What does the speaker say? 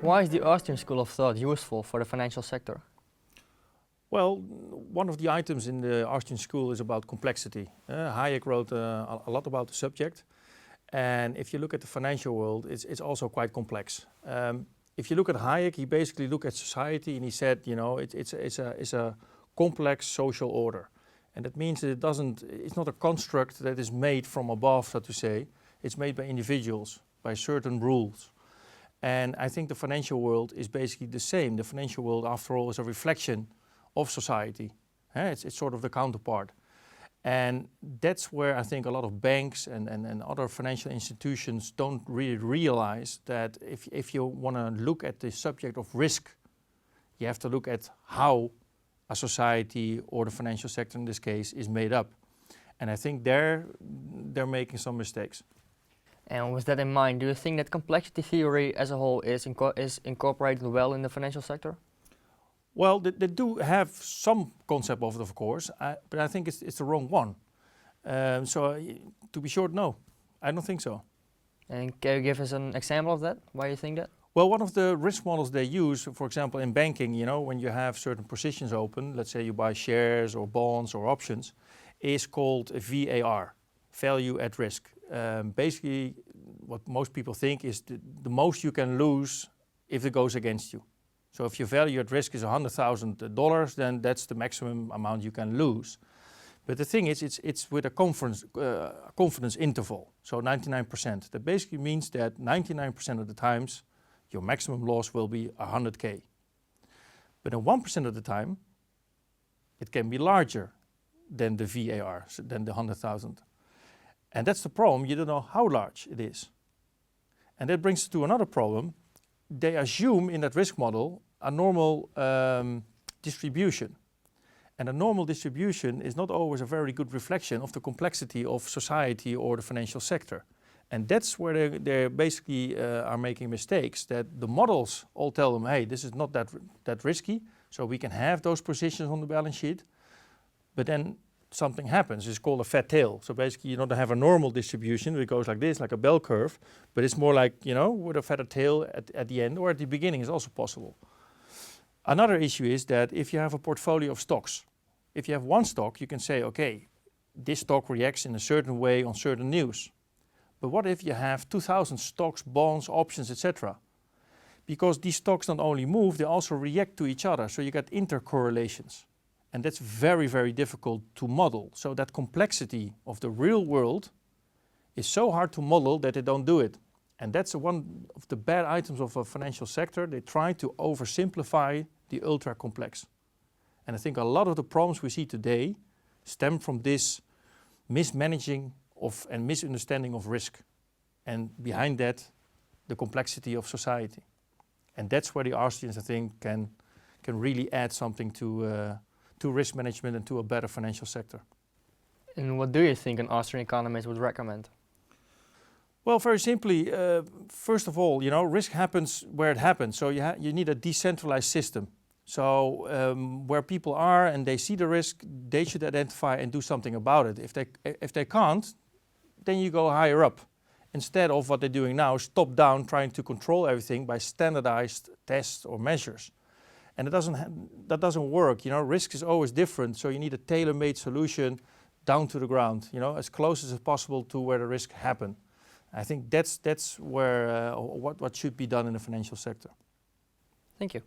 Why is the Austrian School of Thought useful for the financial sector? Well, one of the items in the Austrian School is about complexity. Hayek wrote a lot about the subject. And if you look at the financial world, it's also quite complex. If you look at Hayek, he basically looked at society and he said, you know, it's a complex social order. And that means that it's not a construct that is made from above, so to say. It's made by individuals, by certain rules. And I think the financial world is basically the same. The financial world, after all, is a reflection of society. It's sort of the counterpart. And that's where I think a lot of banks and other financial institutions don't really realize that if you want to look at the subject of risk, you have to look at how a society or the financial sector in this case is made up. And I think they're making some mistakes. And with that in mind, do you think that complexity theory as a whole is incorporated well in the financial sector? Well, they do have some concept of it, of course, but I think it's the wrong one. To be short, no, I don't think so. And can you give us an example of that, why you think that? Well, one of the risk models they use, for example, in banking, you know, when you have certain positions open, let's say you buy shares or bonds or options, is called a VAR, value at risk. Basically, what most people think is the most you can lose if it goes against you. So if your value at risk is $100,000, then that's the maximum amount you can lose. But the thing is, it's with a confidence interval, so 99%. That basically means that 99% of the times, your maximum loss will be 100K. But in 1% of the time, it can be larger than the VAR, than the 100,000. And that's the problem, you don't know how large it is. And that brings us to another problem. They assume in that risk model a normal distribution. And a normal distribution is not always a very good reflection of the complexity of society or the financial sector. And that's where they basically are making mistakes, that the models all tell them, hey, this is not that risky, so we can have those positions on the balance sheet. But then something happens, it's called a fat tail. So basically you don't have a normal distribution, it goes like this, like a bell curve, but it's more like, you know, with a fatter tail at the end or at the beginning is also possible. Another issue is that if you have a portfolio of stocks, if you have one stock, you can say, okay, this stock reacts in a certain way on certain news. But what if you have 2,000 stocks, bonds, options, etc.? Because these stocks not only move, they also react to each other. So you get intercorrelations. And that's very, very difficult to model. So that complexity of the real world is so hard to model that they don't do it. And that's one of the bad items of a financial sector. They try to oversimplify the ultra complex. And I think a lot of the problems we see today stem from this mismanaging of and misunderstanding of risk. And behind that, the complexity of society. And that's where the Austrians, I think, can really add something to risk management and to a better financial sector. And what do you think an Austrian economist would recommend? Well, very simply, first of all, you know, risk happens where it happens. So you need a decentralized system. So where people are and they see the risk, they should identify and do something about it. If they can't, then you go higher up. Instead of what they're doing now is top down, trying to control everything by standardized tests or measures. And that doesn't work. You know, risk is always different. So you need a tailor-made solution down to the ground, you know, as close as possible to where the risk happen. I think that's where what should be done in the financial sector. Thank you.